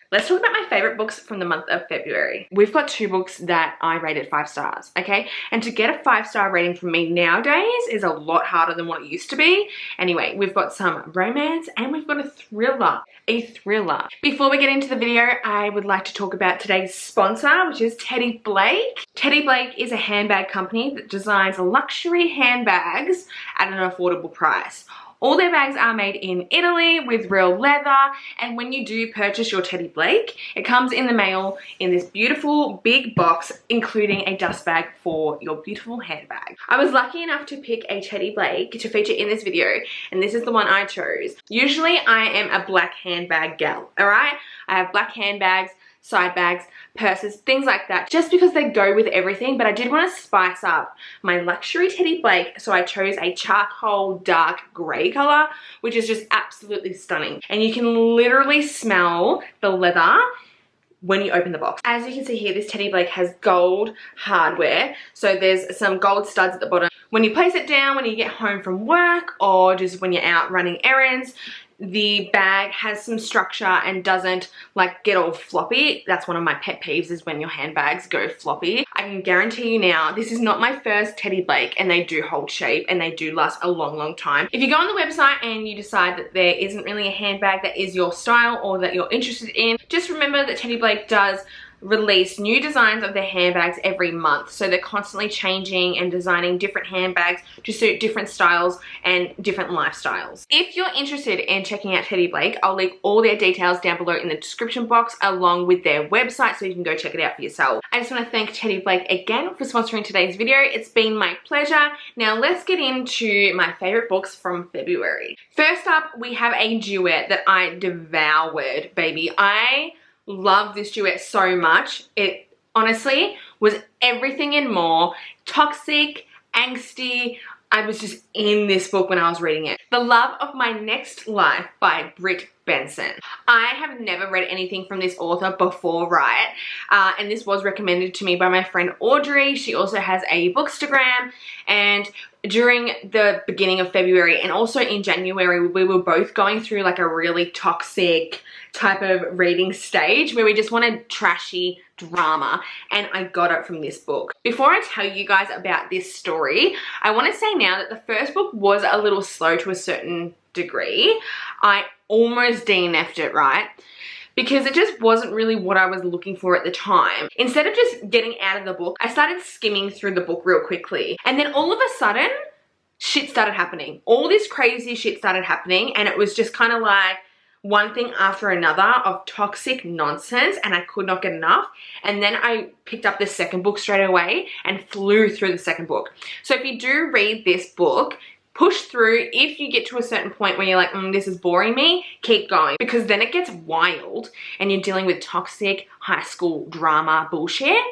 Let's talk about my favorite books from the month of February. We've got 2 books that I rated 5 stars, okay? And to get a 5-star rating from me nowadays is a lot harder than what it used to be. Anyway, we've got some romance and we've got a thriller. Before we get into the video, I would like to talk about today's sponsor, which is Teddy Blake. Teddy Blake is a handbag company that designs luxury handbags at an affordable price. All their bags are made in Italy with real leather, and when you do purchase your Teddy Blake, it comes in the mail in this beautiful big box, including a dust bag for your beautiful handbag. I was lucky enough to pick a Teddy Blake to feature in this video, and this is the one I chose. Usually I am a black handbag gal, alright? I have black handbags, side bags, purses, things like that, just because they go with everything. But I did want to spice up my luxury Teddy Blake, so I chose a charcoal dark grey colour, which is just absolutely stunning. And you can literally smell the leather when you open the box. As you can see here, this Teddy Blake has gold hardware, so there's some gold studs at the bottom. When you place it down, when you get home from work, or just when you're out running errands, the bag has some structure and doesn't like get all floppy. That's one of my pet peeves, is when your handbags go floppy. I can guarantee you now, this is not my first Teddy Blake, and they do hold shape and they do last a long time. If you go on the website and you decide that there isn't really a handbag that is your style or that you're interested in, just remember that Teddy Blake does release new designs of their handbags every month, so they're constantly changing and designing different handbags to suit different styles and different lifestyles. If you're interested in checking out Teddy Blake, I'll link all their details down below in the description box, along with their website, so you can go check it out for yourself. I just want to thank Teddy Blake again for sponsoring today's video. It's been my pleasure. Now let's get into my favorite books from February. First up, we have a duet that I devoured, baby. I love this duet so much. It honestly was everything and more. Toxic, angsty. I was just in this book when I was reading it. The Love of My Next Life by Britt Benson. I have never read anything from this author before, right? And this was recommended to me by my friend Audrey. She also has a bookstagram, and during the beginning of February and also in January, we were both going through like a really toxic type of reading stage where we just wanted trashy drama, and I got it from this book. Before I tell you guys about this story, I want to say now that the first book was a little slow to a certain degree. I almost DNF'd it, right? Because it just wasn't really what I was looking for at the time. Instead of just getting out of the book, I started skimming through the book real quickly. And then all of a sudden, shit started happening. All this crazy shit started happening, and it was just kind of like one thing after another of toxic nonsense, and I could not get enough. And then I picked up the second book straight away and flew through the second book. So if you do read this book, push through. If you get to a certain point where you're like, this is boring me, keep going, because then it gets wild and you're dealing with toxic high school drama bullshit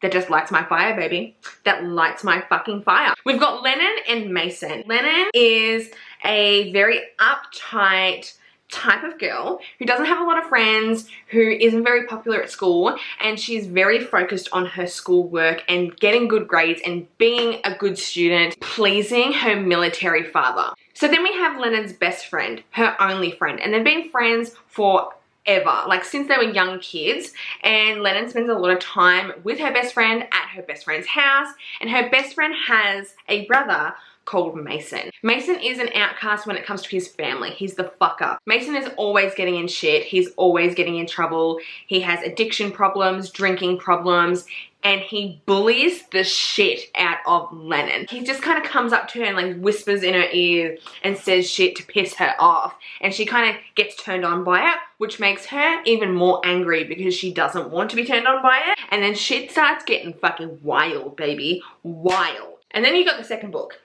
that just lights my fire, baby. That lights my fucking fire. We've got Lennon and Mason. Lennon is a very uptight type of girl who doesn't have a lot of friends, who isn't very popular at school, and she's very focused on her schoolwork and getting good grades and being a good student, pleasing her military father. So then we have Lennon's best friend, her only friend, and they've been friends forever, like since they were young kids, and Lennon spends a lot of time with her best friend at her best friend's house, and her best friend has a brother called Mason. Mason is an outcast when it comes to his family. He's the fuck up. Mason is always getting in shit. He's always getting in trouble. He has addiction problems, drinking problems, and he bullies the shit out of Lennon. He just kind of comes up to her and like whispers in her ear and says shit to piss her off, and she kind of gets turned on by it, which makes her even more angry because she doesn't want to be turned on by it. And then shit starts getting fucking wild, baby. Wild. And then you got the second book,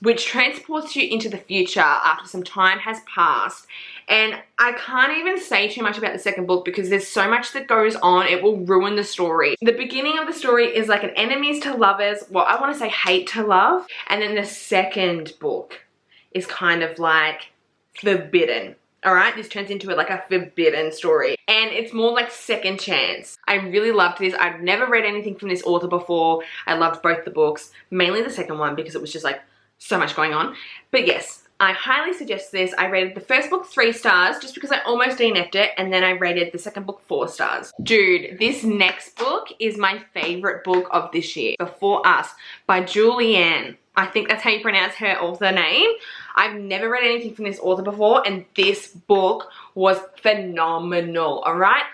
which transports you into the future after some time has passed. And I can't even say too much about the second book because there's so much that goes on, it will ruin the story. The beginning of the story is like an enemies to lovers, well, I want to say hate to love. And then the second book is kind of like forbidden. Alright, this turns into like a forbidden story, and it's more like second chance. I really loved this. I've never read anything from this author before. I loved both the books, mainly the second one because it was just like so much going on. But yes, I highly suggest this. I rated the first book 3 stars just because I almost DNF'd it, and then I rated the second book 4 stars. Dude, this next book is my favorite book of this year, Before Us by Julianne. I think that's how you pronounce her author name. I've never read anything from this author before, and this book was phenomenal, all right?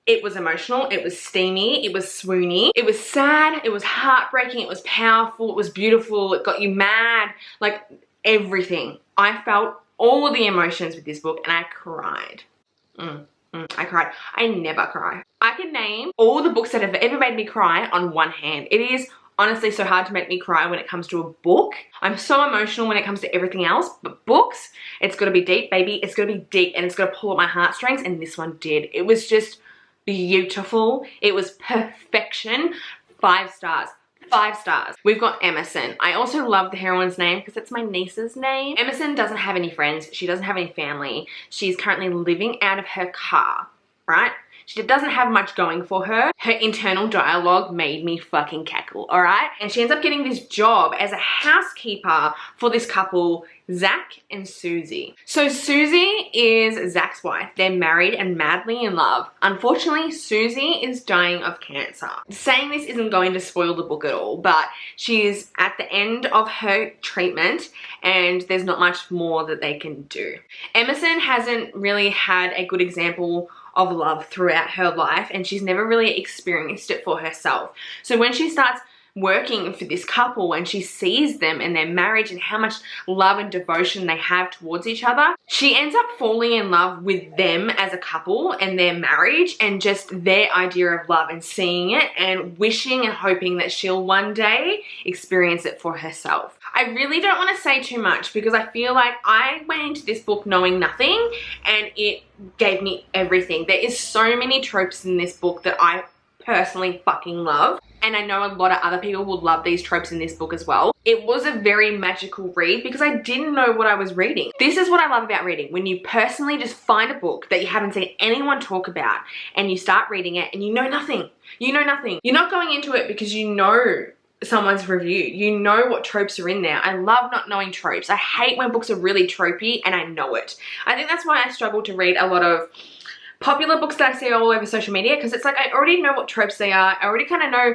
It was emotional, it was steamy, it was swoony, it was sad, it was heartbreaking, it was powerful, it was beautiful, it got you mad, like everything. I felt all of the emotions with this book and I cried. I cried. I never cry. I can name all the books that have ever made me cry on one hand. It is honestly so hard to make me cry when it comes to a book. I'm so emotional when it comes to everything else, but books, it's gotta be deep, baby. It's gotta be deep and it's gotta pull at my heartstrings, and this one did. It was just beautiful. It was perfection. 5 stars. 5 stars. We've got Emerson. I also love the heroine's name because it's my niece's name. Emerson doesn't have any friends. She doesn't have any family. She's currently living out of her car, right? She doesn't have much going for her. Her internal dialogue made me fucking cackle, all right? And she ends up getting this job as a housekeeper for this couple, Zach and Susie. So Susie is Zach's wife. They're married and madly in love. Unfortunately, Susie is dying of cancer. Saying this isn't going to spoil the book at all, but she's at the end of her treatment and there's not much more that they can do. Emerson hasn't really had a good example of love throughout her life, and she's never really experienced it for herself. So when she starts working for this couple and she sees them and their marriage and how much love and devotion they have towards each other, she ends up falling in love with them as a couple and their marriage and just their idea of love, and seeing it and wishing and hoping that she'll one day experience it for herself. I really don't want to say too much because I feel like I went into this book knowing nothing and it gave me everything. There is so many tropes in this book that I personally fucking love, and I know a lot of other people will love these tropes in this book as well. It was a very magical read because I didn't know what I was reading. This is what I love about reading, when you personally just find a book that you haven't seen anyone talk about and you start reading it and you know nothing. You know nothing. You're not going into it because you know someone's review. You know what tropes are in there. I love not knowing tropes. I hate when books are really tropey and I know it. I think that's why I struggle to read a lot of popular books that I see all over social media, because it's like I already know what tropes they are. I already kind of know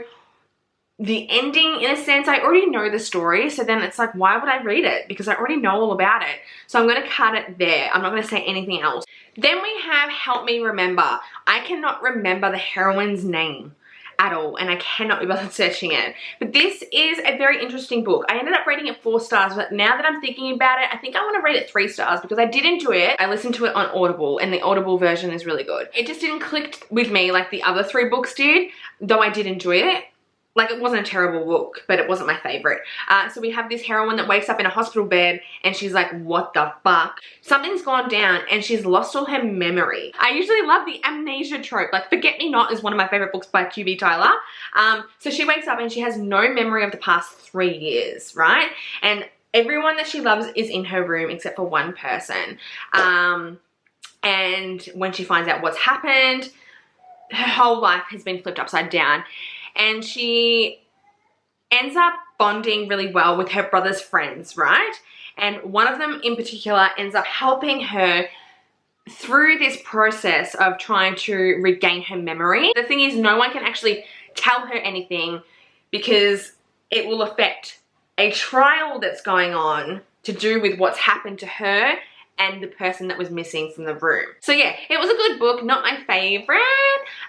the ending in a sense. I already know the story, so then it's like, why would I read it? Because I already know all about it. So I'm going to cut it there. I'm not going to say anything else. Then we have Help Me Remember. I cannot remember the heroine's name at all, and I cannot be bothered searching it. But this is a very interesting book. I ended up rating it 4 stars, but now that I'm thinking about it, I think I want to rate it 3 stars because I did enjoy it. I listened to it on Audible, and the Audible version is really good. It just didn't click with me like the other 3 books did, though I did enjoy it. Like, it wasn't a terrible book, but it wasn't my favorite. So we have this heroine that wakes up in a hospital bed and she's like, what the fuck? Something's gone down and she's lost all her memory. I usually love the amnesia trope. Like, Forget Me Not is one of my favorite books by Q.V. Tyler. So she wakes up and she has no memory of the past 3 years, right? And everyone that she loves is in her room except for one person. And when she finds out what's happened, her whole life has been flipped upside down. And she ends up bonding really well with her brother's friends, right? And one of them in particular ends up helping her through this process of trying to regain her memory. The thing is, no one can actually tell her anything because it will affect a trial that's going on to do with what's happened to her and the person that was missing from the room. So yeah, it was a good book, not my favorite,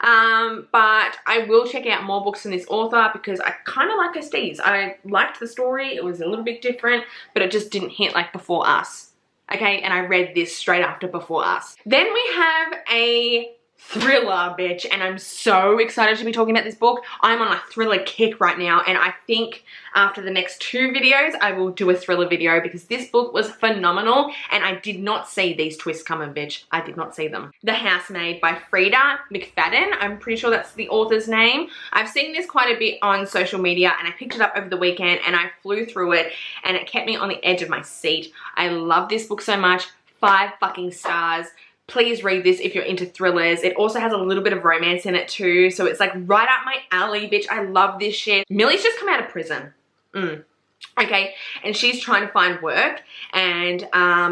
but I will check out more books from this author because I kind of like her steez. I liked the story, it was a little bit different, but it just didn't hit like Before Us. Okay, and I read this straight after Before Us. Then we have a thriller, bitch, and I'm so excited to be talking about this book. I'm on a thriller kick right now, and I think after the next 2 videos I will do a thriller video because this book was phenomenal and I did not see these twists coming, bitch. I did not see them. The Housemaid by Frida McFadden. I'm pretty sure that's the author's name. I've seen this quite a bit on social media and I picked it up over the weekend and I flew through it and it kept me on the edge of my seat. I love this book so much. 5 fucking stars. Please read this if you're into thrillers. It also has a little bit of romance in it too, so it's like right up my alley, bitch. I love this shit. Millie's just come out of prison. Okay, and she's trying to find work, and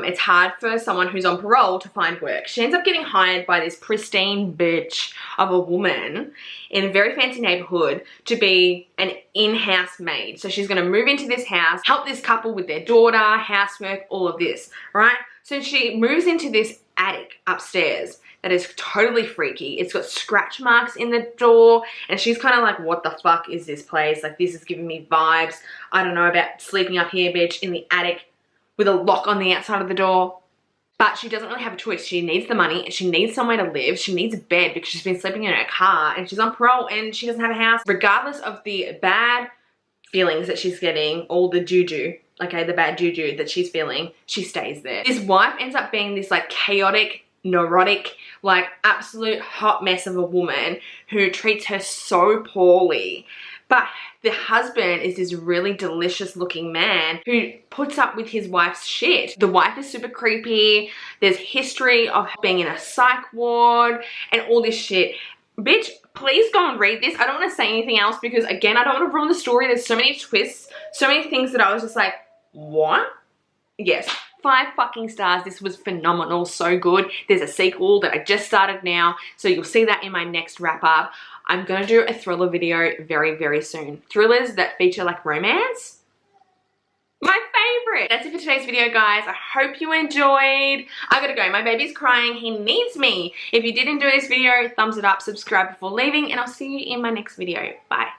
it's hard for someone who's on parole to find work. She ends up getting hired by this pristine bitch of a woman in a very fancy neighborhood to be an in-house maid. So she's gonna move into this house, help this couple with their daughter, housework, all of this, right? So she moves into this attic upstairs that is totally freaky. It's got scratch marks in the door, and she's kind of like, what the fuck is this place? Like, this is giving me vibes. I don't know about sleeping up here, bitch, in the attic with a lock on the outside of the door. But she doesn't really have a choice. She needs the money, and she needs somewhere to live. She needs a bed because she's been sleeping in her car, and she's on parole, and she doesn't have a house. Regardless of the bad feelings that she's getting, all the juju, okay, the bad juju that she's feeling, she stays there. This wife ends up being this like chaotic, neurotic, like absolute hot mess of a woman who treats her so poorly. But the husband is this really delicious looking man who puts up with his wife's shit. The wife is super creepy. There's history of being in a psych ward and all this shit. Bitch, please go and read this. I don't want to say anything else because, again, I don't want to ruin the story. There's so many twists, so many things that I was just like, what? Yes. 5 fucking stars. This was phenomenal. So good. There's a sequel that I just started now, so you'll see that in my next wrap up. I'm gonna do a thriller video very, very soon. Thrillers that feature like romance, my favorite. That's it for today's video, guys. I hope you enjoyed. I gotta go. My baby's crying. He needs me. If you did enjoy this video, thumbs it up, subscribe before leaving, and I'll see you in my next video. Bye.